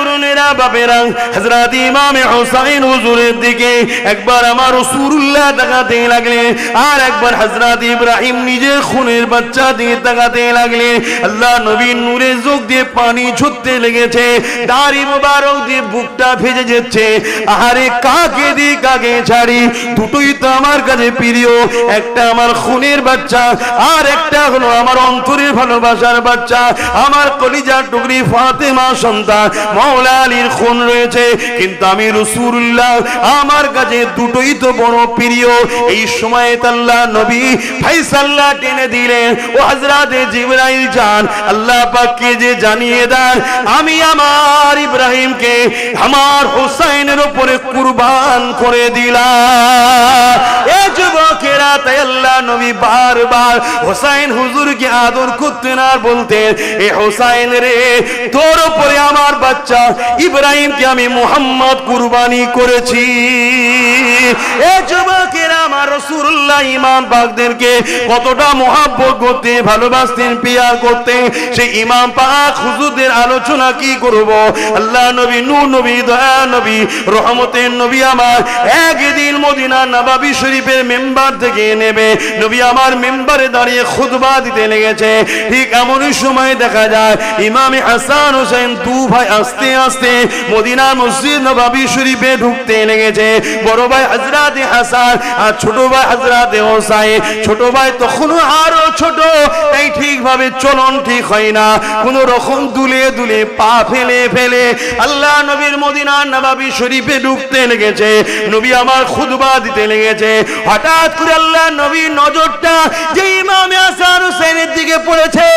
তরুণেরা বাপেরা হযরত ইমাম হুসাইন হুজুরের দিকে একবার আমার রাসূলুল্লাহ তাকাতে লাগলেন, আর একবার হযরত ইব্রাহিম নিজের খুনের বাচ্চা দিয়ে তাকাতে লাগলেন। আল্লাহ নবীর নূরের চোখ দিয়ে পানি ঝরতে লেগেছে, দাড়ি মোবারক দিয়ে বুকটা ভেজে যাচ্ছে। আহারে কাকে দি কাকে ছাড়ি, দুটোই তো আমার কাছে প্রিয়। একটা আমার খুনের বাচ্চা, আর একটা হলো আমার অন্তরের ভালোবাসার বাচ্চা, আমার কলিজার টুকরি ফাতেমা সন্তান মাওলা আলীর খুন রয়েছে। কিন্তু আমি রাসূলুল্লাহ, আমার কাছে দুটোই তো বড় প্রিয়। এই সময়ে আল্লাহ নবী ফায়সালা টেনে দিলেন, ও হযরত জিবরাইল যান, আল্লাহ পাককে যে জানিয়ে দেন আমি আমার ইব্রাহিমকে আমার হুসাইনের উপরে কুরবান করে দিলাম। এই যুবকেরা, তাই আল্লাহ নবী বারবার হুসাইন হুজুরকে আদর করতেন আর বলতেন, এ হুসাইন রে, তোর উপরে আমার বাচ্চা ইব্রাহিমকে আমি মুহাম্মদ কুরবানি করেছি। এই যুবকেরা, আমার রাসূলুল্লাহ ইমাম পাকদেরকে কতটা মুহাব্বত করতেন, ভালোবাসতেন, পিয়ার করতেন। সেই ইমাম পাক হুজুরদের আলোচনা কি করব। আল্লাহ নবী, নূর নবী, দয়া নবী, রহমতের নবী আমার একদিন মদিনা নববী শরীফের মেম্বার থেকে নেবে নবী আমার মেম্বারে দাঁড়িয়ে খুতবা দিতে লেগেছে। ঠিক এমনই সময় দেখা যায় ইমাম হাসান হোসেন দু ভাই আস্তে আস্তে মদিনা মসজিদ নববী শরীফে ঢুকতে লেগেছে। বড় ভাই হযরত হাসান আর ছোট ভাই হযরত হোসাইন। ছোট ভাই তখনও আরো ছোট, তাই ঠিকভাবে চলন ঠিক হয় না, কোন রকম দুলে দুলে পা ফেলে ফেলে আল্লাহ নবীর মদিনা নববী শরীফে ঢুকতে লেগেছে। নবী আমার খুতবা দিতে লেগেছে। হঠাৎ করে আল্লাহ নবীর নজরটা যে ইমাম হাসান হোসেনের দিকে পড়েছে,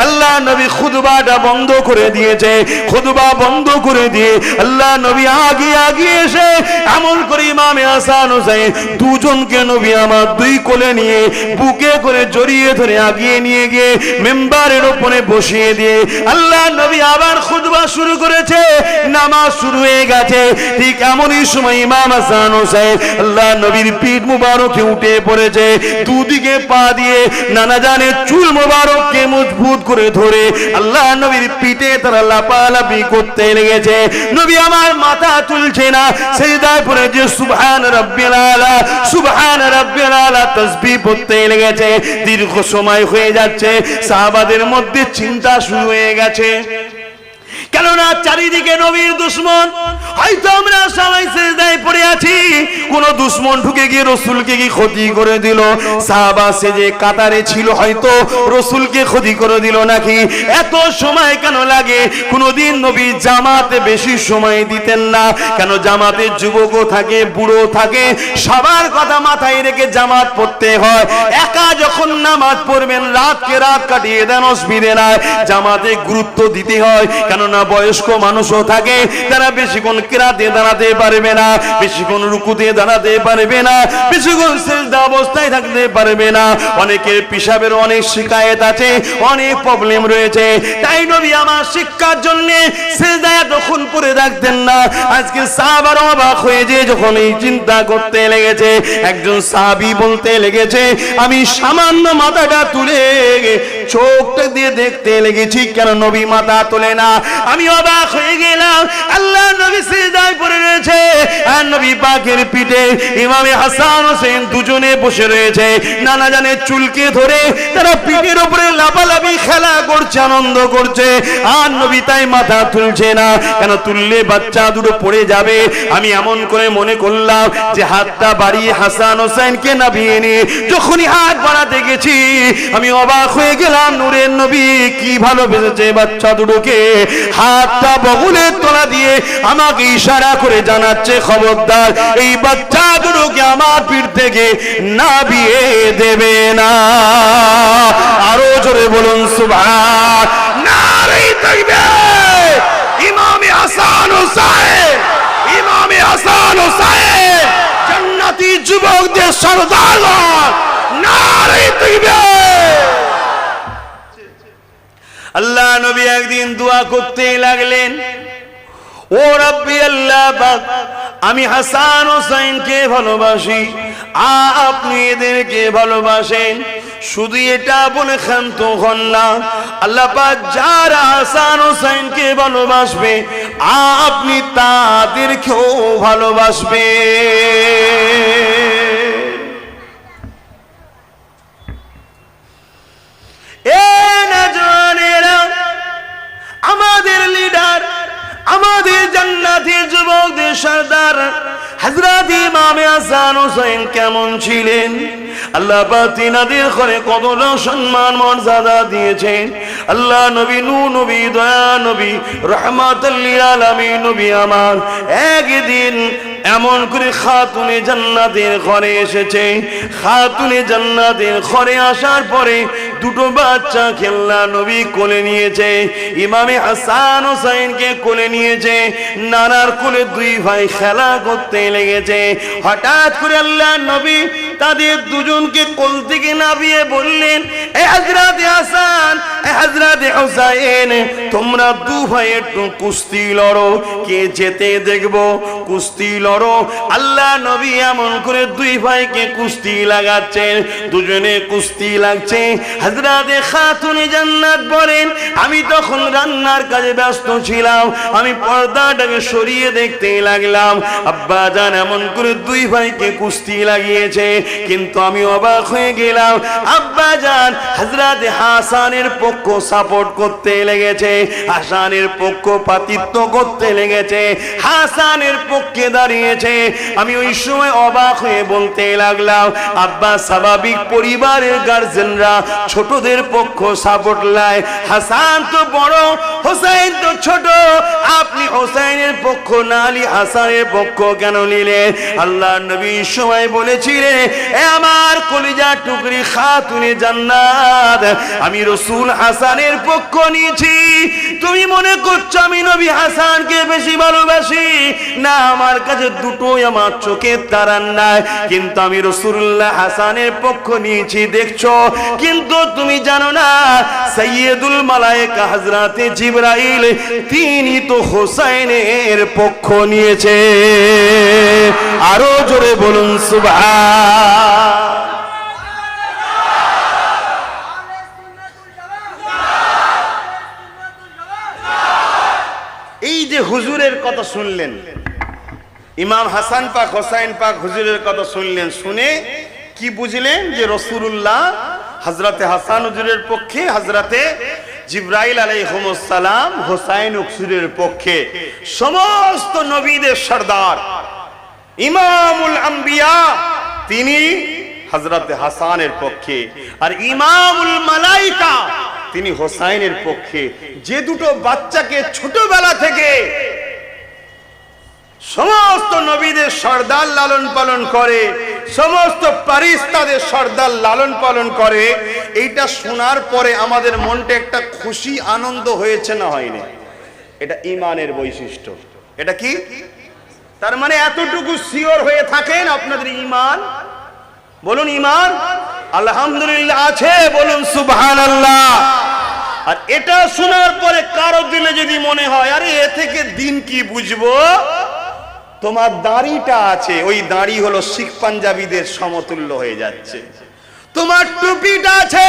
আল্লাহ নবী খুতবাটা বন্ধ করে দিয়েছে। খুতবা বন্ধ করে দিয়ে আল্লাহ নবী আগে আগে এসে এমন করে ইমাম হাসান হোসেন দুজনকে নবী আমার দুই কোলে নিয়ে বুকে করে জড়িয়ে ধরে আগিয়ে নিয়ে গিয়ে মেম্বারের উপরে বসিয়ে দিয়ে আল্লাহ নবী আবার খুতবা শুরু করেছে। নামাজ শুরু হয়ে গেছে। ঠিক এমনই সময় ইমাম হাসান হোসেন আল্লাহ নবীর পিঠ মুবারকে উঠে পড়েছে। দুদিকে পা দিয়ে নানা জানের চুল মুবারককে মজবুত করে ধরে আল্লাহ নবীর পিঠে তারা লাপালাপি করতে লেগেছে। নবী আমার মাথা তুলছে না, সিজদায় পড়ে যে সুবহান রাব্বিল আলা, সুবহান রাব্বিল আলা তাসবিহ পড়তে লেগেছে। দীর্ঘ সময় হয়ে যাচ্ছে, সাহাবাদের মধ্যে চিন্তা শুরু হয়ে গেছে। কেননা চারিদিকে নবীর দুশমন, হয়তো আমরা সবাই সিজদায় পড়ে আছি, কোন দুশমন ঢুকে গিয়ে রাসূলকে কি ক্ষতি করে দিল। সাহাবা সে যে কাতারে ছিল, হয়তো রাসূলকে ক্ষতি করে দিল নাকি। এত সময় কেন লাগে? কোনদিন নবী জামাতে বেশি সময় দিতেন না। কেন? জামাতে যুবকও থাকে, বুড়ো থাকে, সবার কথা মাথায় রেখে জামাত পড়তে হয়। একা যখন নামাজ পড়বেন, রাতকে রাত কাটিয়ে দেন, অসুবিধে নাই। জামাতে গুরুত্ব দিতে হয়, কেননা বয়স্ক মানুষও থাকে, তারা বেশিক্ষণ কিরাতে দাঁড়াতে পারবে না, বেশিক্ষণ রুকুতে দাঁড়াতে পারবে না, বেশিক্ষণ সিজদা অবস্থায় থাকতে পারবে না। অনেকের পেশাবের অনেক শিকায়েত আছে, অনেক প্রবলেম রয়েছে। তাই নবী আমার শিক্ষার জন্য সিজদায় তখন পড়ে থাকতেন না। আজকে সাহাবারা অবাক হয়ে যে যখন এই চিন্তা করতে লেগেছে, একজন সাহাবী বলতে লেগেছে, আমি সামান্য মাথাটা তুলে চোখটা দিয়ে দেখতে লেগেছি, কেন নবী মাথা তোলে না। আমি অবাক হয়ে গেলাম। আল্লাহ নবী সিজদায় পড়ে রয়েছে, আর নবী পাকের পিঠে ইমামে হাসান হোসেন দুজনে বসে রয়েছে। নানা জানের চুলকে ধরে তারা পিঠের উপরে লাফালাফি খেলা করছে, আনন্দ করছে। আর নবী তাই মাথা তুলছে না। কেন? তুললে বাচ্চা দুটো পড়ে যাবে। আমি এমন করে মনে করলাম যে হাতটা বাড়িয়ে হাসান হোসেনকে নামিয়ে নিয়ে যখনই হাত বাড়াতে গেছি, আমি অবাক হয়ে গেলাম। নূরের নবী কি ভালোবেসেছে বাচ্চা দুটোকে। হাতটা বগলের তলা দিয়ে আমাকে ইশারা করে জানাচ্ছে, খবরদার এই বাচ্চা দুটোকে আমার পিঠ থেকে নামিয়ে দেবে না। আরো জোরে বলুন সুবহান। নারে তাকবীর। ইমামে হাসান হোসেন, ইমামে হাসান হোসেন জান্নাতি যুবকদের সরদার। নারে তাকবীর। আল্লাহ নবী একদিন দোয়া করতে লাগলেন, ও রব্বি আল্লাহ পাক, আমি হাসান হোসেনকে ভালোবাসি, আপনি এদেরকে ভালোবাসেন। শুধু এটা বলে ক্ষান্ত হন না, আল্লাহ পাক যারা হাসান হোসেনকে ভালোবাসবে আপনি তাদেরকেও ভালোবাসবেন। আমাদের লিডার, আমাদের জান্নাতের যুবকদের সরদার হযরত ইমাম হাসান হোসেন কেমন ছিলেন? আল্লাহ পাক তিনাদের ঘরে কতটা সম্মান মর্যাদা দিয়েছেন। আল্লাহ নবী, নূর নবী, দয়া নবী, রাহমাতুল লিল আলামিন নবী আমার একদিন এমন করে খাতুনে জান্নাতের ঘরে এসেছে। খাতুনে জান্নাতের ঘরে আসার পরে দুটো বাচ্চা খেলনা নবী কোলে নিয়েছে। ইমামে হাসান হোসেনকে কোলে নিয়েছে। নানার কোলে দুই ভাই খেলা করতে লেগেছে। হঠাৎ করে আল্লাহ নবী তাদের দুজনকে কোল থেকে নামিয়ে বললেন, এ হযরত হাসান, এ হযরত হুসাইন, তোমরা দু ভাই একটু কুস্তি লড়ো, কে জেতে দেখবো, কুস্তি লড়ো। আল্লাহ নবী এমন করে দুই ভাইকে কুস্তি লাগাচ্ছেন, দুজনে কুস্তি লাগছে। হযরত খাতুনে জান্নাত বলেন, আমি তখন রান্নার কাজে ব্যস্ত ছিলাম, আমি পর্দাটাকে সরিয়ে দেখতে লাগলাম আব্বা জান এমন করে দুই ভাইকে কুস্তি লাগিয়েছে। কিন্তু আমি অবাক হয়ে গেলাম, আব্বা জান হযরত হাসানের পক্ষ সাপোর্ট করতে লেগেছে, হাসানের পক্ষপাতিত্ব করতে লেগেছে, হাসানের পক্ষে দাঁড়িয়েছে। আমি ওই সময় অবাক হয়ে বলতে লাগলাম, আব্বা স্বাভাবিক পরিবারের গার্জেনরা ছোটদের পক্ষ সাপোর্ট লায়, হাসান তো বড়, হোসেন তো ছোট, আপনি হোসেনের পক্ষ না নিয়ে হাসানের পক্ষ কেন নিলেন? আল্লাহ নবী সময় বলেছিলেন, এ আমার কলিজা টুকরি খাতুনে জান্নাত, আমি রাসূল হাসানের পক্ষ নিয়েছি। তুমি মনে করছো আমি নবী হাসানকে বেশি ভালোবাসি? না, আমার কাছে দুটোই আমার চোখের তারার নাই, কিন্তু আমি রাসূলুল্লাহ হাসানের পক্ষ নিয়েছি দেখছো। কিন্তু তুমি জানো না, সাইয়্যিদুল মালায়েকা হযরতে জিবরাইল তিনি তো হোসেনের পক্ষ নিয়েছে। আরো জোরে বলুন সুবহান। এই যে হুজুরের কথা শুনলেন, ইমাম হাসান পাক, হোসাইন পাক হুজুরের কথা শুনলেন, শুনে কি বুঝলেন? যে রাসূলুল্লাহ হযরতে হাসান হুজুরের পক্ষে, হযরতে জিবরাইল আলাইহিস সালাম হোসাইন হুজুরের পক্ষে, সমস্ত নবীদের সরদার ইমামুল আম্বিয়া তিনি হযরতে হাসানের পক্ষে, আর ইমামুল মালাইকা তিনি হোসাইনের পক্ষে। যে দুটো বাচ্চাকে ছোটবেলা থেকে সমস্ত নবীদের সরদার লালন পালন করে, সমস্ত ফারিস্তাদের সরদার লালন পালন করে, এইটা শোনার পরে আমাদের মনটা একটা খুশি আনন্দ হয়েছে না হয়নি? এটা ঈমানের বৈশিষ্ট্য। এটা কি? তার মানে এতটুকু সিওর হয়ে থাকেন আপনাদের ঈমান, বলুন ঈমান আলহামদুলিল্লাহ আছে, বলুন সুবহানাল্লাহ। আর এটা শোনার পরে কারো দিলে যদি মনে হয় আরে এ থেকে দিন কি বুঝবো, তোমার দাড়িটা আছে, ওই দাড়ি হলো শিখ পাঞ্জাবিদের সমতুল্য হয়ে যাচ্ছে। তোমার টুপিটা আছে,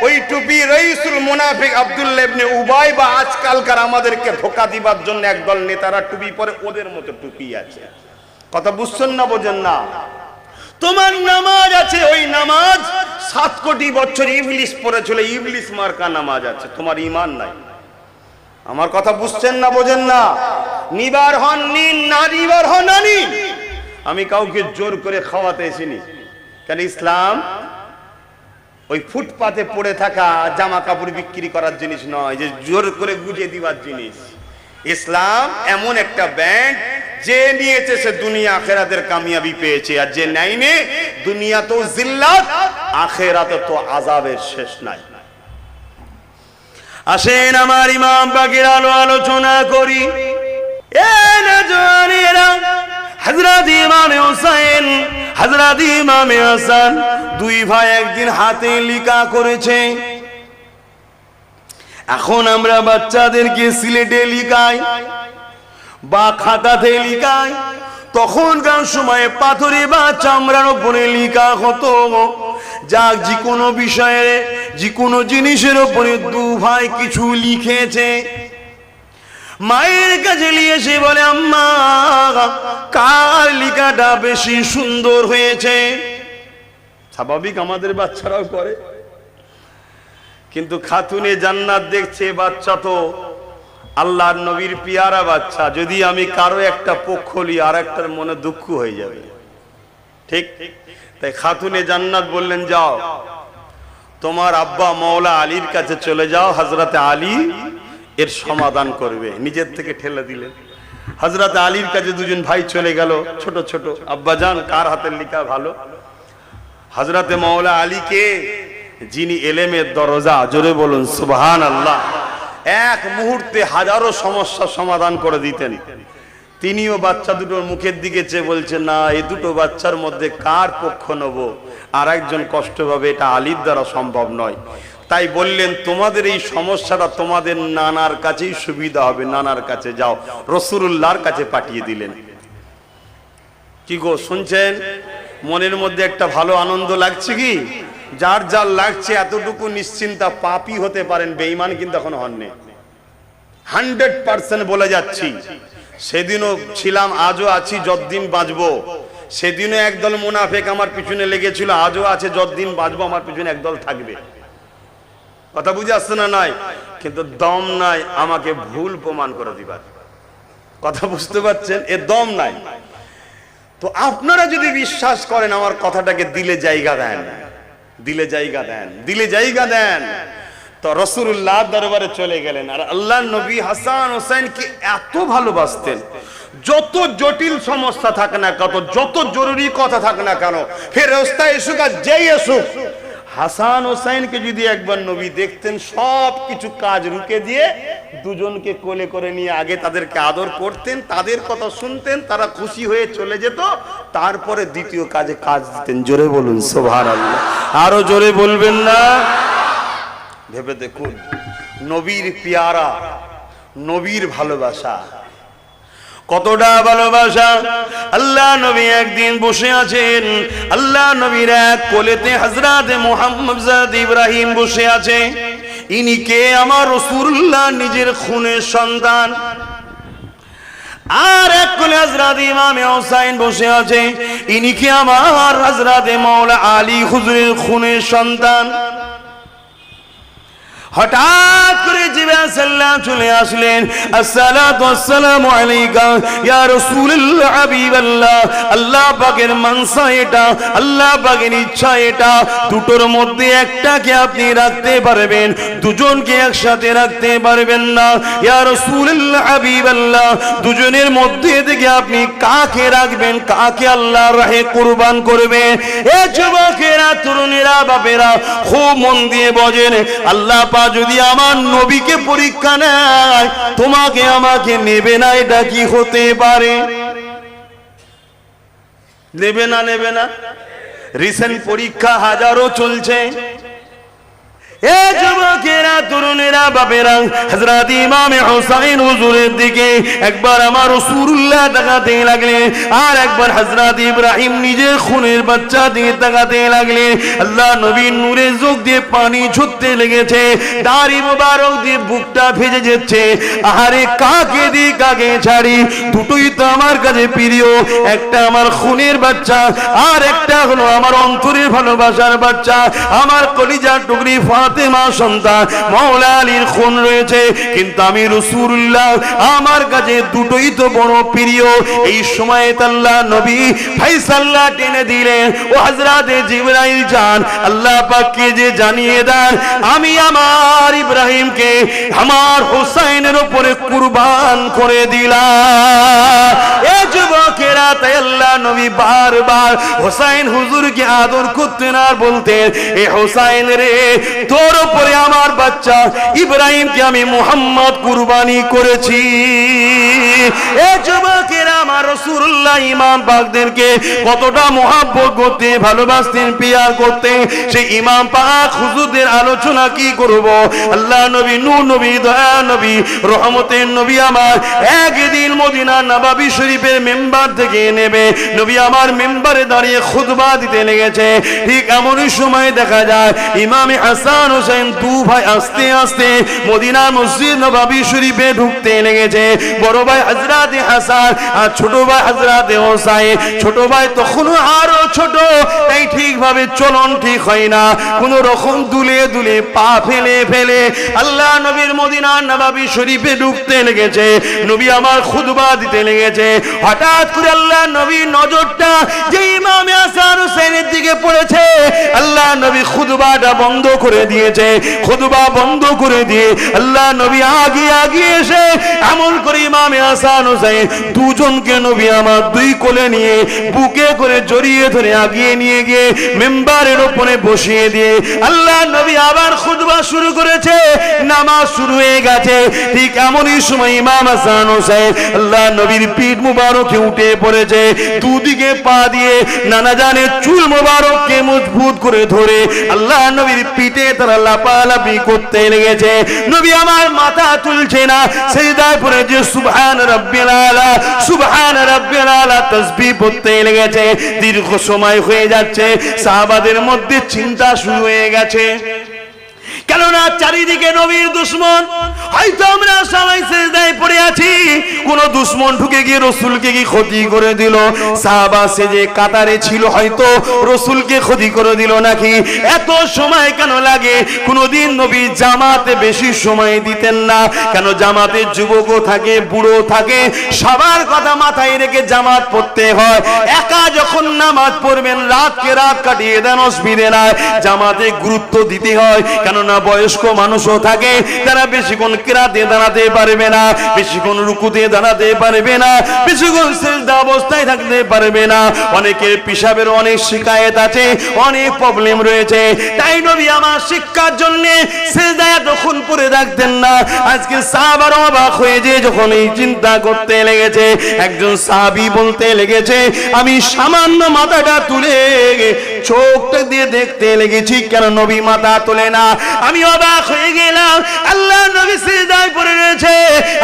ওই টুপি রাইসুল মুনাফিক আব্দুল্লাহ ইবনে উবাই বা আজকালকার আমাদেরকে ধোঁকা দিবার জন্য একদল নেতারা টুপি পরে, ওদের মতো টুপি আছে। কথা বুঝছেন না, বোঝেন না? তোমার নামাজ আছে, ওই নামাজ 7 কোটি বছর ইবলিস পড়েছিল, ইবলিস মার্কা নামাজ আছে, তোমার ঈমান নাই। আমার কথা বুঝছেন না, বোঝেন না? নিবার হন নিন, না নিবার হন না নিন। আমি কাউকে জোর করে খাওয়াতে এসিনি, কারণ ইসলাম ওই ফুটপাতে পড়ে থাকা জামা কাপড় বিক্রি করার জিনিস নয়, যে জোর করে গুজে দিবার জিনিস। ইসলাম এমন একটা ব্যাংক, যে নিয়েছে সে দুনিয়া আখেরাতের কামিয়াবি পেয়েছে, আর যে নেয়নি দুনিয়াতেও জিল্লাত, আখেরাতে তো আযাবের শেষ নাই। আসেন আমার ইমাম পাকের আলোচনা করি। এ নওজওয়ানেরা, হযরত ইমাম হুসাইন, হযরত ইমাম হাসান দুই ভাই একদিন হাতে লিখা করেছে। এখন আমরা বাচ্চাদেরকে সিলেটে লিখাই বা খাতাতে লিখাই, তখনকার সময়ে পাথরে বা চামড়ার উপরে লিখা হতো। যাক, যে কোনো বিষয়ে, যে কোনো জিনিসের উপরে দু ভাই কিছু লিখেছে। মায়ের কাছে নিয়ে এসে বলে, আম্মা কার লিকাটা বেশি সুন্দর হয়েছে? স্বাভাবিক আমাদের বাচ্চারাও করে, কিন্তু খাতুনে জান্নাত দেখছে বাচ্চা তো আল্লাহর নবীর পিয়ারা বাচ্চা, যদি আমি কারো একটা পক্ষ লি আর একটার মনে দুঃখ হয়ে যাবে, ঠিক? তাই খাতুনে জান্নাত বললেন, যাও তোমার আব্বা মওলা আলীর কাছে চলে যাও, হযরতে আলী এর সমাধান করবে। নিজের থেকে ঠেলে দিলেন। হযরতে আলীর কাছে দুজন ভাই চলে গেল, ছোট ছোট। আব্বা জান কার হাতের লিখা ভালো? হযরতে মওলা আলীকে, যিনি এলেমের দরজা, জোরে বলুন সুবহানাল্লাহ, এক মুহূর্তে হাজারো সমস্যা সমাধান করে দিতেন। তিনিও বাচ্চা দুটোর মুখের দিকে চেয়ে বলছেন, না এই দুটো বাচ্চার মধ্যে কার পক্ষ নেব? আর একজন কষ্ট পাবে, এটা আলীর দ্বারা সম্ভব নয়। তাই বললেন, তোমাদের এই সমস্যাটা তোমাদের নানার কাছেই সুবিধা হবে, নানার কাছে যাও। রাসূলুল্লাহর কাছে পাঠিয়ে দিলেন। কি গো শুনছেন? মনের মধ্যে একটা ভালো আনন্দ লাগছে কি? যার যার লাগছে এতটুকু নিশ্চিন্তা, পাপী হতে পারেন, বেঈমান কিন্তু এখনো হননি। 100% বলে যাচ্ছি, সেদিনও ছিলাম, আজও আছি, যতদিন বাঁচবো। সেদিনও একদল মুনাফিক আমার পিছনে লেগেছিল, আজও আছে, যতদিন বাঁচবো আমার পিছনে একদল থাকবে। কথা বুঝে আসছে না? নাই, কিন্তু দম নাই আমাকে ভুল প্রমাণ করে দিবার। কথা বুঝতে পারছেন? এ দম নাই। তো আপনারা যদি বিশ্বাস করেন, আমার কথাটাকে দিলে জায়গা দেন, দিলে জায়গা দেন, দিলে জায়গা দেন, তো রাসূলুল্লাহ দরবারে চলে গেলেন। আর আল্লাহর নবী হাসান হোসেনকে এত ভালোবাসতেন, যত জটিল সমস্যা থাকে না কত, যত জরুরি কথা থাকে না কেন, ফেরেশতা এসুক আর যেই এসুক, হাসান হোসেনকে যদি একবার নবী দেখতেন, সব কিছু কাজ রুকে দিয়ে দুজনকে কোলে করে নিয়ে আগে তাদেরকে আদর করতেন, তাদের কথা শুনতেন, তারা খুশি হয়ে চলে যেত, তারপরে দ্বিতীয় কাজে কাজ দিতেন। জোরে বলুন সুবহানাল্লাহ। আরো জোরে বলবেন না? ভেবে দেখুন, নবীর পিয়ারা, নবীর ভালোবাসা, কতটা ভালোবাসা। আল্লাহ নবী একদিন বসে আছেন, আল্লাহ নবীর এক কোলেতে হযরতে মুহাম্মদ ইব্রাহিম বসে আছে। ইনি কে? আমার রাসূলুল্লাহ নিজের খুনের সন্তান। আর এক কোলে হযরত ইমাম হুসাইন বসে আছে। ইনি কে? আমার হযরতে মাওলা আলী হুজুরের খুনের সন্তান। হঠাৎ করে জিবরাইল সাল্লাল্লাহু চলে আসলেন। আসসালাতু ওয়াসসালামু আলাইকা ইয়া রাসূলুল্লাহ হাবিবাল্লাহ। আল্লাহ পাকের মানসা এটা, আল্লাহ পাকের ইচ্ছা এটা, দুটোর মধ্যে একটাকে আপনি রাখতে পারবেন, দুজনকে একসাথে রাখতে পারবেন না। ইয়া রাসূলুল্লাহ হাবিবাল্লাহ, দুজনের মধ্যে থেকে আপনি কাকে রাখবেন, কাকে আল্লাহর রাহে কুরবান করবেন? এ যুবকেরা, তরুণেরা, বাপেরা, খুব মন দিয়ে বোঝেন। আল্লাহ যদি আমার নবীকে পরীক্ষা নেয়, তোমাকে আমাকে নেবে না, এটা কি হতে পারে? নেবে না, নেবে না? রিসেন্ট পরীক্ষা হাজারো চলছে। এ যুবকেরা, তরুণেরা, বাপেরা, হযরত ইমাম হুসাইন হুজুরের দিকে একবার আমার রাসূলুল্লাহ তাকাতে লাগলেন, আর একবার হযরত ইব্রাহিম নিজের খুনের বাচ্চা দিয়ে তাকাতে লাগলেন। আল্লাহ নবীর নূরে চোখ দিয়ে পানি ঝরতে লেগেছে, দাড়ি মোবারক দিয়ে বুকটা ভেজে যাচ্ছে। আহারে, কাকে দি কাকে ছাড়ি? দুটোই তো আমার কাছে প্রিয়, একটা আমার খুনের বাচ্চা, আর একটা হলো আমার অন্তরের ভালোবাসার বাচ্চা, আমার কলিজার টুকরি ফাতেমা সন্তান মাওলা আলীর খুন রয়েছে। কিন্তু আমি রাসূলুল্লাহ, আমার কাছে দুটোই তো বড় প্রিয়। এই সময়ে আল্লাহ নবী ফায়সালা টেনে দিলেন, ও হযরতে জিবরাইল যান, আল্লাহ পাককে যে জানিয়ে দেন, আমি আমার ইব্রাহিমকে আমার হুসাইনের উপরে কুরবান করে দিলাম। এ যুবকেরা, তাই আল্লাহ নবী বারবার হুসাইন হুজুরকে আদর করতেন আর বলতেন, এ হুসাইন রে, তোর উপরে আমার বাচ্চা ইব্রাহিমকে আমি মুহাম্মদ কুরবানি করেছি। এ যুবকেরা, আমার রাসূলুল্লাহ ইমাম পাকদেরকে কতটা মহব্বত করতে, ভালোবাসতেন, পিয়ার করতেন, সেই ইমাম পাক হুজুরদের আলোচনা কি করব। আল্লাহ নবী, নূর নবী, দয়া নবী, রহমতের নবী আমার একদিন মদিনা নববী শরীফের মেম্বার থেকে নেবে নবী আমার মেম্বারে দাঁড়িয়ে খুতবা দিতে লেগেছে। ঠিক এমনই সময় দেখা যায় ইমাম হাসান হোসেন দু ভাই আস্তে আস্তে মদিনা মসজিদ নববী শরীফে ঢুকতে লেগেছে। বড় ভাই হযরত হাসান আর ছোট ভাই হযরত হোসাইন। ছোট ভাই তখনও আরো ছোট, তাই ঠিকভাবে চলন ঠিক হয় না, কোন রকম দুলে দুলে পা ফেলে ফেলে আল্লাহ নবীর মদিনা নববী শরীফে ঢুকতে লেগেছে। নবী আমার খুতবা দিতে লেগেছে। হঠাৎ করে আল্লাহ নবীর নজরটা যে ইমাম হাসান হোসেনের দিকে পড়েছে, আল্লাহ নবী খুতবাটা বন্ধ করে দিয়েছে। খুতবা বন্ধ করে দিয়ে আল্লাহ নবী আগে আগে এসে এমন করে ইমাম হাসান হোসেন দুজনকে নবী আমার দুই কোলে নিয়ে বুকে করে জড়িয়ে ধরে আগিয়ে নিয়ে গিয়ে মেম্বারের উপরে বসিয়ে দিয়ে আল্লাহ নবী আবার খুতবা শুরু করেছে। নামাজ শুরু হয়ে গেছে। ঠিক এমনই সময় ইমাম হাসান হোসেন আল্লাহ নবীর পিঠ মুবারকে উঠে পড়েছে। দুদিকে পা দিয়ে নানা জানের চুল মুবারককে মজবুত করে ধরে আল্লাহ নবীর পিঠে তারা লাপালাপি করতে লেগেছে। নবী আমার মাথা তুলছে না, সিজদায় পড়ে যে সুবহান রাব্বিল আলা, সুবহান রাব্বিল আলা তাসবিহ পড়তে লেগেছে। দীর্ঘ সময় হয়ে যাচ্ছে, সাহাবাদের মধ্যে চিন্তা শুরু হয়ে গেছে, কেননা চারিদিকে নবীর দুশমন। হয়তো আমরা সবাই সিজদায় পড়ে আছি, কোন দুশমন ঢুকে গিয়ে রাসূলকে কি ক্ষতি করে দিল। সাহাবা সেজে কাতারে ছিল, হয়তো রাসূলকে ক্ষতি করে দিল নাকি। এত সময় কেন লাগে? কোনদিন নবী জামাতে বেশি সময় দিতেন না। কেন? জামাতে যুবকও থাকে, বুড়ো থাকে, সবার কথা মাথায় রেখে জামাত পড়তে হয়। একা যখন নামাজ পড়বেন রাতকে রাত কাটিয়ে দেন, অসুবিধে নাই, জামাতে গুরুত্ব দিতে হয়। কেননা বয়স্ক মানুষও থাকে, তারা বেশিক্ষণ কিরাতে দাঁড়াতে পারবে না, বেশিক্ষণ রুকুতে দাঁড়াতে পারবে না, বেশিক্ষণ সিজদা অবস্থায় থাকতে পারবে না। অনেকের পেশাবের অনেক শিকায়েত আছে, অনেক প্রবলেম রয়েছে। তাই নবী আমার শিক্ষার জন্য সিজদায় এতক্ষণ পড়ে থাকতেন না। আজকে সাহাবারা অবাক হয়ে যে যখন এই চিন্তা করতে লেগেছে, একজন সাহাবী বলতে লেগেছে, আমি সামান্য মাথাটা তুলে চোখটা দিয়ে দেখতে লেগেছি, কেন নবী মাথা তোলে না। আমি অবাক হয়ে গেলাম। আল্লাহ নবী সিজদায় পড়ে রয়েছে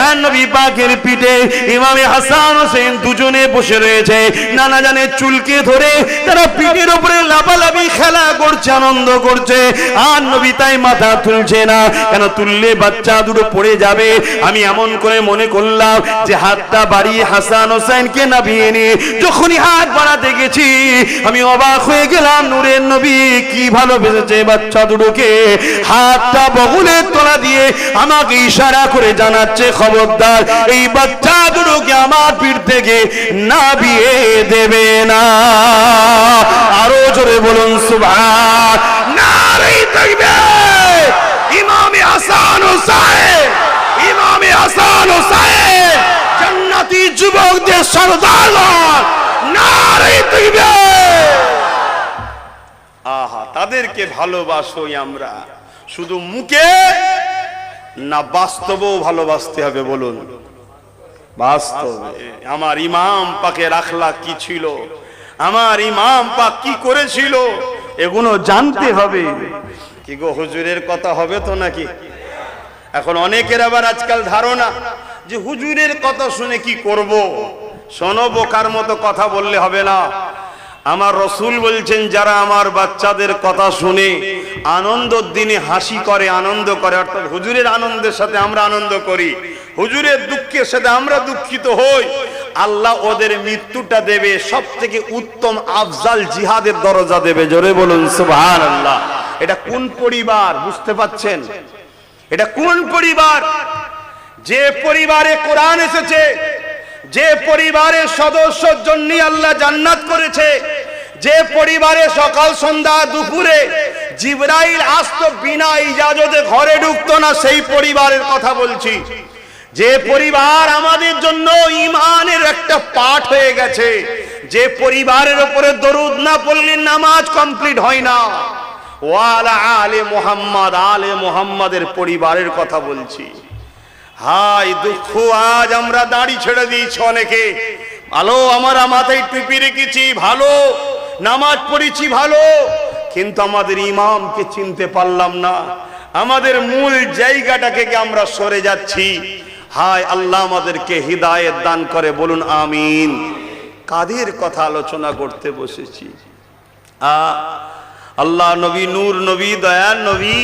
আর নবী পাকের পিঠে ইমাম হাসান হোসেন দুজনে বসে রয়েছে। নানা জানের চুলকে ধরে তারা পিঠের উপরে লাফালাফি খেলা করছে, আনন্দ করছে। আর নবী তাই মাথা তুলছে না। কেন? তুললে বাচ্চা দুটো পড়ে যাবে। আমি এমন করে মনে করলাম যে হাতটা বাড়িয়ে হাসান হোসেনকে নামিয়ে নিয়ে যখনই হাত বাড়াতে গেছি, আমি অবাক হয়ে গেলাম। নূরের নবী কি ভালোবেসেছে বাচ্চা দুটোকে। হাতটা বগলের তলা দিয়ে আমাকে ইশারা করে জানাচ্ছে, খবরদার এই বাচ্চা দুটোকে আমার পিঠ থেকে নামিয়ে দেবে না। আরো জোরে বলুন সুবহান। নারে তাকবীর। ইমাম হাসান হোসেন, ইমাম হাসান হোসেন জান্নাতি যুবকদের সরদার। নারে তাকবীর। আহা, তাদেরকে ভালোবাসোই আমরা, শুধু মুখে না, বাস্তবেও ভালোবাসতে হবে। বলুন বাস্তবে। আমার ইমাম পাকের আখলাক কি ছিল, আমার ইমাম পাক কি করেছিল, এগুলো জানতে হবে। কি গো, হুজুরের কথা হবে তো নাকি? এখন অনেকের আবার আজকাল ধারণা যে হুজুরের কথা শুনে কি করব। শোনো, বোকার মতো কথা বললে হবে না। আমার রাসূল বলছেন, যারা আমার বাচ্চাদের কথা শুনে আনন্দের দিনে হাসি করে, আনন্দ করে, অর্থাৎ হুজুরের আনন্দের সাথে আমরা আনন্দ করি, হুজুরের দুঃখের সাথে আমরা দুঃখিত হই, আল্লাহ ওদের মৃত্যুটা দেবে সবথেকে উত্তম আফজাল জিহাদের দরজা দেবে। জোরে বলুন সুবহানাল্লাহ। এটা কোন পরিবার বুঝতে পাচ্ছেন? এটা কোন পরিবার? যে পরিবারে কোরআন এসেছে, যে পরিবারের সদস্যর জন্য আল্লাহ জান্নাত করেছে, যে পরিবারে সকাল সন্ধ্যা দুপুরে জিবরাইল আসতো, বিনা ইজাজতে ঘরে ঢুকতো না, সেই পরিবারের কথা বলছি। যে পরিবার আমাদের জন্য ঈমানের একটা পাঠ হয়ে গেছে, যে পরিবারের উপরে দরুদ না পড়লে নামাজ কমপ্লিট হয় না। ওয়ালা আলে মুহাম্মদ, আলে মুহাম্মাদের পরিবারের কথা বলছি। হায় দুঃখ, আজ আমরা দাড়ি ছেড়ে দিয়েছি, অনেকে ভালো, আমরা মাথায় টুপি রেখেছি ভালো, নামাজ পড়েছি ভালো, কিন্তু আমাদের ইমামকে চিনতে পারলাম না, আমাদের মূল জায়গাটাকে আমরা সরে যাচ্ছি। হায় আল্লাহ আমাদেরকে হিদায়াত দান করে, বলুন আমিন। কাদের কথা আলোচনা করতে বসেছি? আল্লাহ নবী, নূর নবী, দয়ার নবী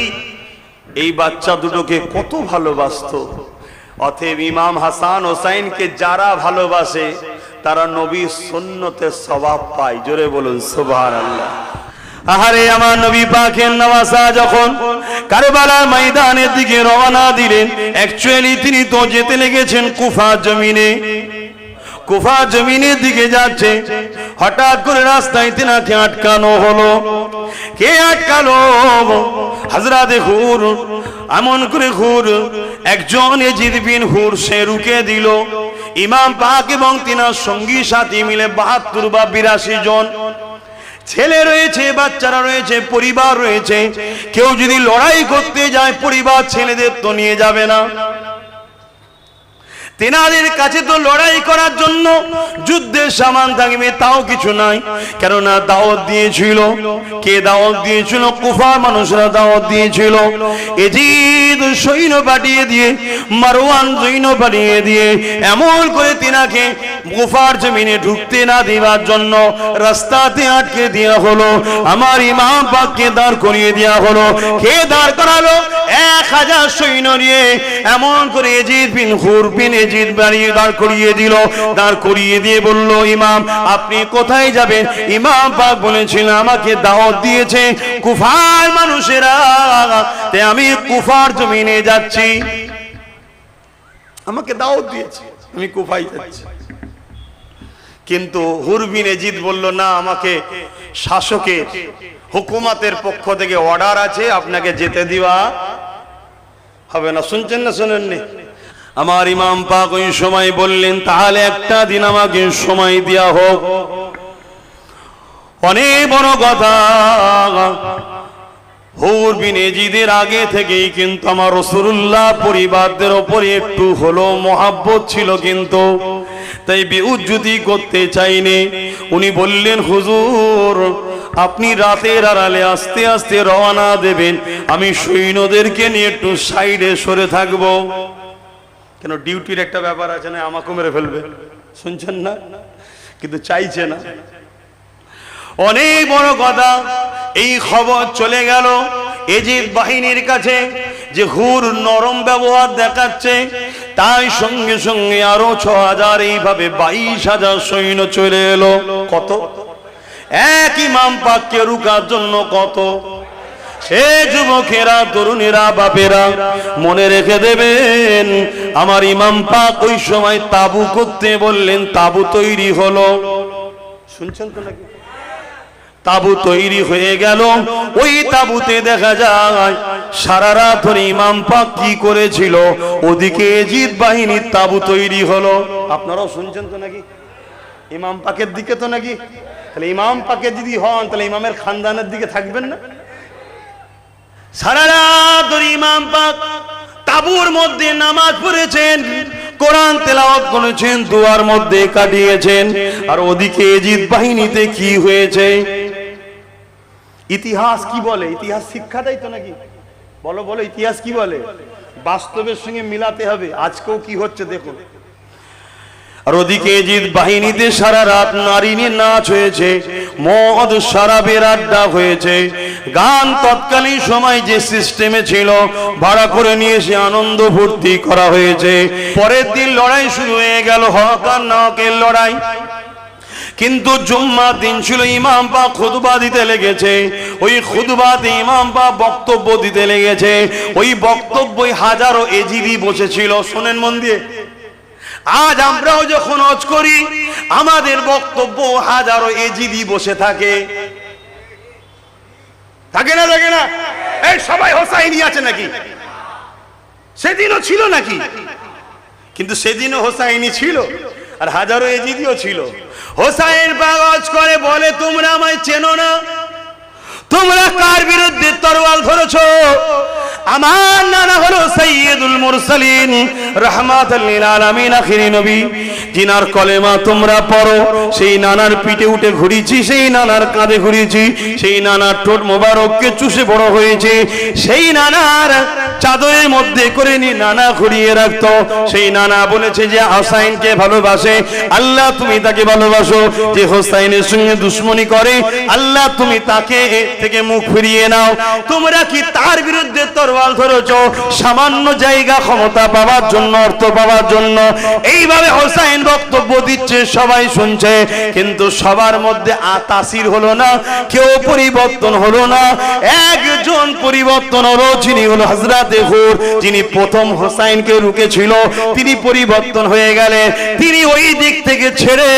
এই বাচ্চা দুটোকে কত ভালোবাসতো। অতএব ইমাম হাসান হোসাইনকে যারা ভালোবাসে তারা নবীর সুন্নতের সওয়াব পায়। জোরে বলুন সুবহানাল্লাহ। আহারে আমার নবী পাকের নওয়াজা যখন কারবালার ময়দানের দিকে রওনা দিলেন, অ্যাকচুয়ালি তিনি তো যেতে লেগেছেন কুফা জমিনে। কুফা জমিনের দিকে যাচ্ছে, হঠাৎ করে রাস্তায় তিনাকে আটকানো হলো। কে আটকালো? হযরতে হুর। এমন করে হুর, একজন ইয়াজিদ বিন হুর, সে রুকে দিল। ইমাম পাক এবং তিনার সঙ্গী সাথী মিলে ৭২ বা ৮২ জন ছেলে রয়েছে, বাচ্চারা রয়েছে, পরিবার রয়েছে। কেউ যদি লড়াই করতে যায় পরিবার ছেলেদের তো নিয়ে যাবে না। তেনাদের কাছে তো লড়াই করার জন্য যুদ্ধের সামান থাকবে তাও কিছু নাই, কেননা দাওয়াত দিয়েছিল। কে দাওয়াত দিয়েছিল? কুফার মানুষরা দাওয়াত দিয়েছিল। ইয়াজিদ সৈন্য পাঠিয়ে দিয়ে, মারওয়ান সৈন্য পাঠিয়ে দিয়ে এমন করে তিনাকে কুফার জমিনে ঢুকতে না দেওয়ার জন্য রাস্তাতে আটকে দেওয়া হলো। আমার ইমাম পাককে দাঁড় করিয়ে দেওয়া হলো। কে দাঁড় করালো? ১০০০ সৈন্য নিয়ে এমন করে ইয়াজিদ বিন হুর বিন ইয়াজিদ বাড়িয়ে দাঁড় করিয়ে দিল। দাঁড় করিয়ে দিয়ে বলল, ইমাম আপনি কোথায় যাবেন? ইমাম পাক বলেছিলেন, আমাকে দাওয়াত দিয়েছে কুফার মানুষেরা, তাই আমি কুফার জমিনে যাচ্ছি। আমাকে দাওয়াত দিয়েছে, আমি কুফায় যাচ্ছি। কিন্তু হুর বিন ইয়াজিদ বলল, না, আমাকে শাসকের হুকুমতের পক্ষ থেকে অর্ডার আছে, আপনাকে যেতে দেওয়া হবে না। শুনছেন না শোনেননি? আমার ইমাম পাক ওই সময় বললেন, তাহলে একটা দিন আমাকে সময় দেওয়া হোক। অনেক বড় কথা। হুর বিন ইয়াজিদের আগে থেকেই কিন্তু আমার রাসূলুল্লাহ পরিবারদের উপরে একটু হলো মহাব্বত ছিল, কিন্তু তাই বেউজ্জতি করতে চাইনি। উনি বললেন, হুজুর আপনি রাতের আড়ালে আস্তে আস্তে রওনা দেবেন, আমি সৈন্যদেরকে নিয়ে একটু সাইডে সরে থাকবো। কেন, ডিউটির একটা ব্যাপার আছে না, আমাকে মেরে ফেলবে। শুনছেন না? কিন্তু চাইছে না। অনেক বড় কথা। এই খবর চলে গেল ইয়াজিদ বাহিনীর কাছে যে হুর নরম ব্যবহার দেখাচ্ছে, তাই সঙ্গে সঙ্গে আরো ৬০০০, এইভাবে ২২,০০০ সৈন্য চলে এলো। কত? এক ইমাম পাককে রুকার জন্য কত? সে যুবকেরা, তরুণেরা, বাপেরা মনে রেখে দেবেন, আমার ইমাম পাক ওই সময় তাবু করতে বললেন, তাবু তৈরি হলো। শুনছেন তো নাকি? তাবু তৈরি হয়ে গেল। ওই তাবুতে দেখা যায় সারা রাত ধরে ইমাম পাক কি করেছিল, ওদিকে ইয়াজিদ বাহিনীর তাবু তৈরি হলো। আপনারাও শুনছেন তো নাকি? ইমাম পাকের দিকে তো নাকি? তাহলে ইমাম পাকে যদি হন তাহলে ইমামের খানদানের দিকে থাকবেন না? সারা রাত ধরে ইমাম পাক তাবুর মধ্যে নামাজ পড়েছেন, কোরআন তেলাওয়াত করেছেন, দুয়ার মধ্যে কাটিয়েছেন। আর ওদিকে ইয়াজিদ বাহিনীতে কি হয়েছে? ইতিহাস কি বলে? ইতিহাস শিক্ষা দেয় তো নাকি? বলো বলো, ইতিহাস কি বলে? বাস্তবের সঙ্গে মিলাতে হবে। আজকেও কি হচ্ছে দেখুন। আর ওদিকে ইয়াজিদ বাহিনীতে সারা রাত নারী নিয়ে নাচ হয়েছে, মদ শরাবের আড্ডা হয়েছে, গান তৎকালীন সময় যে সিস্টেমে ছিল ভাড়া করে নিয়ে এসে আনন্দ ফুর্তি করা হয়েছে। পরের দিন লড়াই শুরু হয়ে গেল, হক আর নাহকের লড়াই। কিন্তু জুম্মার দিন ছিল, ইমাম পাক খুতবা দিতে লেগেছে। ওই খুতবাতে ইমাম পাক বক্তব্য দিতে লেগেছে। ওই বক্তব্যই হাজারো ইয়াজিদি বসেছিল। শোনেন মন দিয়ে, আজ আমরাও যখন হজ করি আমাদের বক্তব্য হাজারো ইয়াজিদি বসে থাকে। থাকে না? থাকে না? এই সবাই হোসাইনি আছে নাকি? সেদিনও ছিল নাকি? কিন্তু সেদিনও হোসাইনি ছিল আর হাজারো ইয়াজিদিও ছিল। হোসাইন পাক হজ করে বলে, তোমরা আমায় চেনো না, তোমরা কার বিরুদ্ধে তরোয়াল ধরেছো? আমার নানা হলো সাইয়্যিদুল মুরসালিন, রাহমাতুল লিল আলামিন, আখিরি নবী, জিনার কলেমা তোমরা পড়ো। সেই নানার পিঠে উঠে ঘুরিয়েছি, সেই নানার কাঁধে ঘুরিয়েছি, সেই নানার ঠোঁট মোবারককে চুষে বড় হয়েছে, সেই নানার চাদরের মধ্যে করে নি নানা ঘুরিয়ে রাখতো। সেই নানা বলেছে যে হোসাইনকে ভালোবাসে, আল্লাহ তুমি তাকে ভালোবাসো। যে হোসাইনের সঙ্গে দুশ্মনী করে, আল্লাহ তুমি তাকে থেকে মুখ ফিরিয়ে নাও। তোমরা কি তার বিরুদ্ধে তরোয়াল ধরেছো সামান্য জায়গা ক্ষমতা পাওয়ার জন্য, অর্থ পাওয়ার জন্য? এইভাবে হোসাইন বক্তব্য দিচ্ছে, সবাই শুনছে, কিন্তু সবার মধ্যে তাসির হলো না, কেউ পরিবর্তন হলো না। একজন পরিবর্তন হলো, যিনি হলো হযরতে হুর, যিনি প্রথম হোসাইনকে রুকেছিল, তিনি পরিবর্তন হয়ে গেলেন। তিনি ওই দিক থেকে ছেড়ে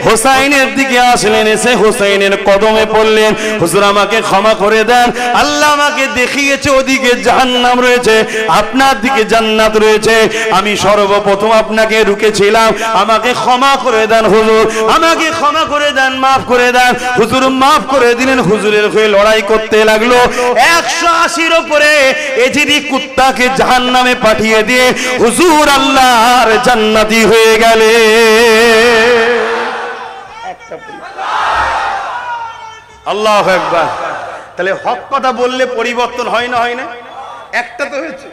হোসাইনের দিকে আসলেন, এসে হোসাইনের কদমে পড়লেন, হুজুর আমাকে ক্ষমা করে দেন, আল্লাহ আমাকে দেখিয়েছে ওদিকে জাহান্নাম রয়েছে, আপনার দিকে জান্নাত রয়েছে, আমি সর্বপ্রথম আপনাকে রুকেছিলাম, আমাকে ক্ষমা করে দেন হুজুর, আমাকে ক্ষমা করে দেন, মাফ করে দেন। হুজুর মাফ করে দিলেন, হুজুরের হয়ে লড়াই করতে লাগলো। 180-র উপরে এজিদি কুত্তাকে জাহান্নামে পাঠিয়ে দিয়ে হুজুর আল্লাহর জান্নাতি হয়ে গেলে। আল্লাহু আকবার। তাহলে হক কথা বললে পরিবর্তন হয় না, হয় না? একটা তো হয়েছে,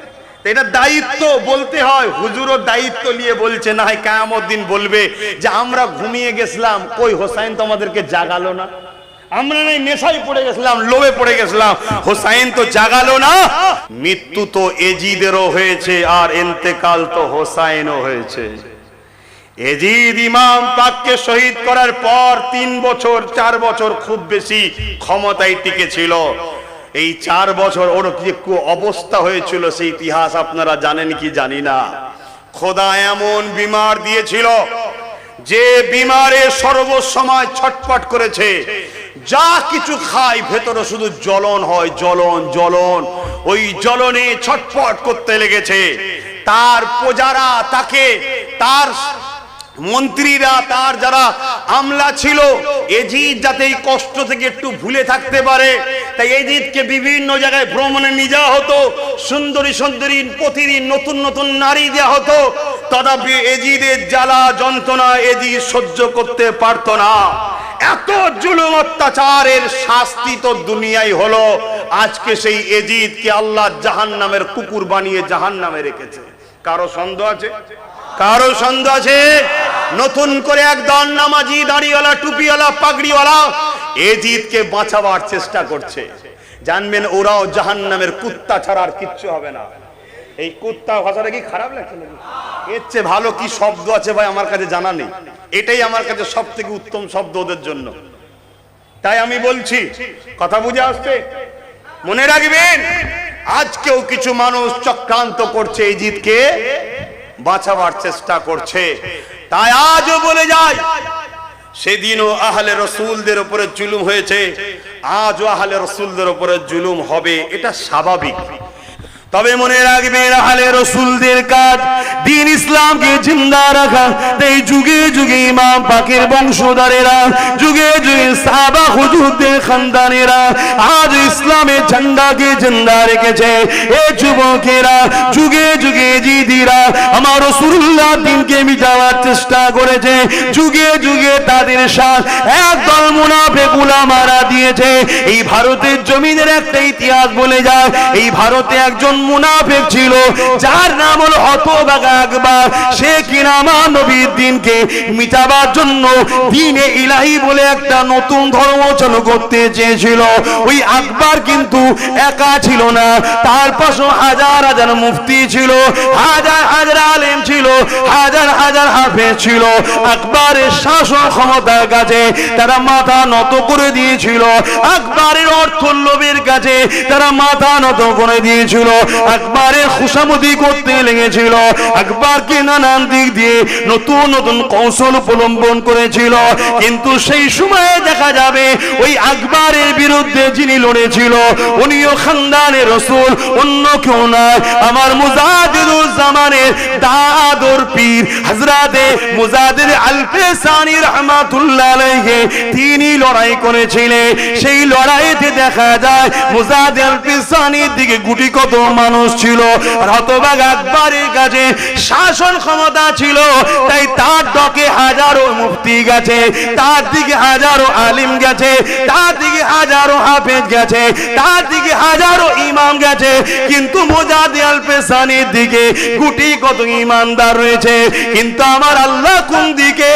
এটা দায়িত্ব বলতে হয়। হুজুরও দায়িত্ব নিয়ে বলছে, না হয় কিয়ামত দিন বলবে যে আমরা ঘুমিয়ে গেছিলাম, কই হোসাইন তো আমাদেরকে জাগালো না, আমরা নাই নেশায় পড়ে গেছিলাম, লোভে পড়ে গেছিলাম, হোসাইন তো জাগালো না। মৃত্যু তো এজিদেরও হয়েছে, আর ইন্তেকাল তো হোসাইনও হয়েছে। এজিদ ইমাম পাককে শহীদ করার পর 3 বছর 4 বছর খুব বেশি ক্ষমতায় টিকে ছিল। এই 4 বছর ওর কি অবস্থা হয়েছিল সেই ইতিহাস আপনারা জানেন কি জানি না। খোদা এমন বিমার দিয়েছিল যে বিমারে সর্বসময় ছটফট করেছে, যা কিছু খায় ভেতরে শুধু জ্বলন হয়, জ্বলন জ্বলন, ওই জ্বলনে ছটফট করতে লেগেছে। তার প্রজারা তাকে, তার মন্ত্রীরা, তার যারা আমলা ছিল, এজিদ যাতে এই কষ্ট থেকে একটু ভুলে থাকতে পারে, তাই এজিদকে বিভিন্ন জায়গায় ভ্রমণে নিয়ে যাওয়া হতো, সুন্দরী সুন্দরী প্রতিদিন নতুন নতুন নারী দেওয়া হতো। তথাপি এজিদের জ্বালা যন্ত্রণা এজিদ সহ্য করতে পারত না। এত জুলুম অত্যাচারের শাস্তি তো দুনিয়ায় হলো, আজকে সেই এজিদকে আল্লাহ জাহান্নামের কুকুর বানিয়ে জাহান্নামে রেখেছে। কারো সন্দেহ আছে? কারো সন্দেহ আছে? নতুন করে একদল নামাজি, দাড়িওয়ালা, টুপিওয়ালা, পাগড়িওয়ালা এজিদকে বাঁচাবার চেষ্টা করছে। জানবেন ওরাও জাহান্নামের কুত্তা ছাড়া আর কিচ্ছু হবে না। এই কুত্তা ভাষাটা কি খারাপ লাগছে নাকি? এর চেয়ে ভালো কি শব্দ আছে ভাই আমার কাছে জানা নেই। এটাই আমার কাছে সব থেকে উত্তম শব্দ ওদের জন্য। তাই আমি বলছি, কথা বুঝে আসছে? মনে রাখবেন, আজকেও কিছু মানুষ চক্রান্ত করছে, এজিদকে বাঁচাবার চেষ্টা করছে। তাই আজও বলে যায়, সেদিনও আহলে রসুলদের উপরে জুলুম হয়েছে, আজও আহলে রসুলদের উপরে জুলুম হবে, এটা স্বাভাবিক। তবে মনে রাখবেন, আহলে রসুলদের কাজ দ্বীন ইসলামকে জিন্দা রাখা। তাই যুগে যুগে ইমাম পাকের বংশধরেরা, যুগে যুগে সাহাবা হুজুরদের খানদানেরা আজ ইসলামের ঝান্ডাকে জিন্দা রেখেছে। এ যুবকেরা, যুগে যুগে জিদিরা আমার রাসূলুল্লাহ দ্বীনকে মিটাবার চেষ্টা করেছে। যুগে যুগে তাদের সাথ একদল মুনাফিক উলামারা দিয়েছে। এই ভারতের জমিনের একটা ইতিহাস বলে যায়, এই ভারতে একজন মুনাফিক ছিল, যার নাম হলো হতভাগা আকবর। সে কিনা আমার নবীর দ্বীনকে মিটাবার জন্য দ্বীনে ইলাহি বলে একটা নতুন ধর্ম চালু করতে চেয়েছিল। ওই আকবর কিন্তু একা ছিল না, তার পাশে হাজার হাজার মুফতি ছিল, হাজার হাজার আলেম ছিল, হাজার হাজার হাফেজ ছিল। আকবরের শাসন ক্ষমতার কাছে তারা মাথা নত করে দিয়েছিল, আকবরের অর্থ লোভের কাছে তারা মাথা নত করে দিয়েছিল, আকবরের খুশামদি করতে লেগেছিল, আকবরকে নানান দিক দিয়ে নতুন নতুন কৌশল অবলম্বন করেছিল। কিন্তু সেই সময়ে দেখা যাবে ওই আকবরের বিরুদ্ধে যিনি লড়েছিল উনিও খানদানের রাসূল, অন্য কেউ নয়, আমার মুজাদ্দিদুজ জামানের দাদর পীর হযরত হযরতে মুজাদ্দিদ আল-ফিসানি রাহমাতুল্লাহ আলাইহি তিনি লড়াই করেছিলেন। সেই লড়াইতে দেখা যায় মুজাদ্দিদ আল-ফিসানির দিকে গুটি কত মানুষ ছিল। আর হতভাগা আকবরের কাছে শাসন ক্ষমতা ছিল, তাই তার ডকে হাজারো মুফতি গেছে, তার দিকে হাজারো আলিম গেছে, তার দিকে হাজারো হাফেজ গেছে, তার দিকে হাজারো ইমাম গেছে, কিন্তু মুজাদ্দিদ আল-ফিসানির দিকে গুটি কত ইমানদার রয়েছে। কিন্তু আমার আল্লাহ কোন দিকে,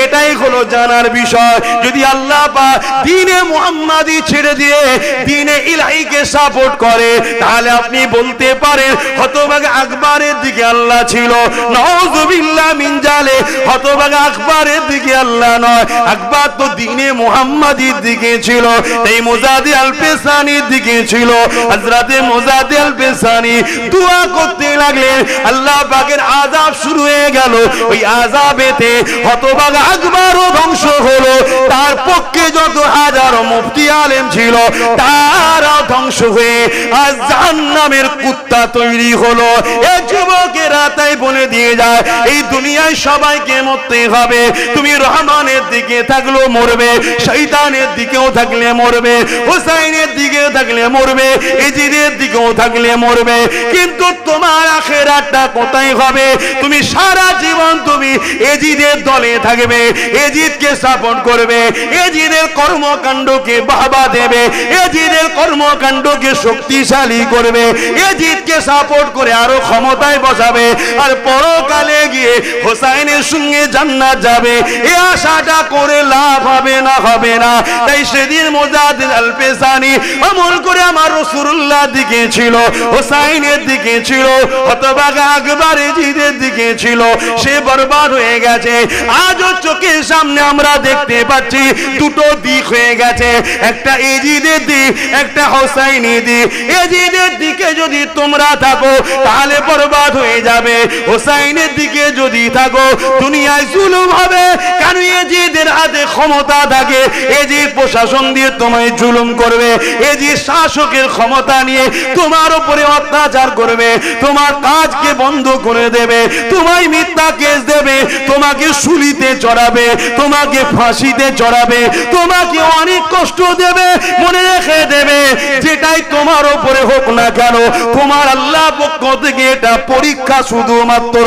এটাই হলো জানার বিষয়। যদি আল্লাহ পাক দ্বীনে মুহাম্মাদি ছেড়ে দিয়ে দ্বীনে ইলাহিকে সাপোর্ট করে, তাহলে আপনি বলতে পারেন হতভাগা আকবরের দিকে আল্লাহ ছিল। নাউযুবিল্লাহ মিন জালিক, হতভাগা আকবরের দিকে আল্লাহ নয়, আকবর তো দ্বীনে মুহাম্মাদির দিকে ছিল, তাই মুজাদ্দিদ আল-ফিসানির দিকে ছিল। হযরতে মুজাদ্দিদ আল-ফিসানি দোয়া করতে লাগলেন, আল্লাহ পাকের আযাব শুরু হয়ে গেল। ওই আযাবেতে হতভাগা আকবরও ধ্বংস হলো, তার পক্ষে যত হাজারো মুফতি আলেম ছিল তারাও ধ্বংস হয়ে আজ জাহান্নামের কুত্তা তৈরি হলো। এই যুবকেরা তাই বলে দিয়ে যায়, এই দুনিয়ায় সবাইকে মরতে হবে। তুমি রহমানের দিকে থাকলেও মরবে, শয়তানের দিকেও থাকলে মরবে, হুসাইনের দিকেও থাকলে মরবে, ইজিদের দিকেও থাকলে মরবে। কিন্তু তোমার আখিরাতটা কোথায় হবে? তুমি সারা জীবন তুমি এজিদের দলে থাকবে, এজিদকে সাপোর্ট করবে, এজিদের কর্মকাণ্ডকে বাহবা দেবে, এজিদের কর্মকাণ্ডকে শক্তিশালী করবে, এজিদকে সাপোর্ট করে আরো ক্ষমতায় বসাবে, আর পরকালে গিয়ে হোসাইনের সঙ্গে জান্নাত যাবে। এই আশাটা করে লাভ হবে না, হবে না। তাই সেদিন মুজাদ্দিদ আল-ফিসানি আমল করে আমার রাসূলুল্লাহ দিকে ছিল, হোসাইনের দিকে ছিল, হতভাগা আকবর এজিদের দিকে ছিল, সে বরবাদ হয়ে গেছে। আজও চোখের সামনে আমরা দেখতে পাচ্ছি দুটো দিক হয়ে গেছে, একটা এজিদের দিক, একটা হোসাইনের দিক। এজিদের দিকে যদি তোমরা থাকো তাহলে বরবাদ হয়ে যাবে, হোসাইনের দিকে যদি থাকো দুনিয়ায় জুলুম হবে। কেন? এজিদের হাতে ক্ষমতা থাকে, এজিদ প্রশাসন দিয়ে তোমায় জুলুম করবে, এজিদ শাসকের ক্ষমতা নিয়ে তোমার উপরে অত্যাচার করবে, তোমার কাজকে বন্ধ করে দেবে, তোমায় মিথ্যা কেস দেবে, তোমাকে শুলিতে চড়াবে, তোমাকে ফাঁসিতে চড়াবে, তোমাকে অনেক কষ্ট দেবে। মনে রেখে দেবে, যেটাই তোমার উপরে হোক না কেন, তোমার আল্লাহ পক্ষ থেকে এটা পরীক্ষা শুধুমাত্র।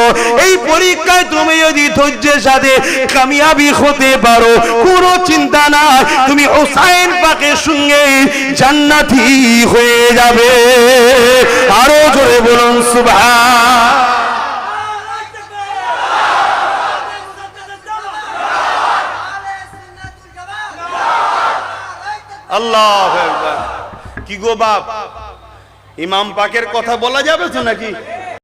এই পরীক্ষায় তুমি যদি ধৈর্যের সাথে কামিয়াবি হতে পারো, কোনো চিন্তা না, তুমি হোসাইন পাকের সঙ্গে জান্নাতি হয়ে যাবে। আরো জোরে বলুন সুবহান। আল্লাহু আকবার। কি গো বাপ, ইমাম পাকের কথা বলা যাবে তো নাকি?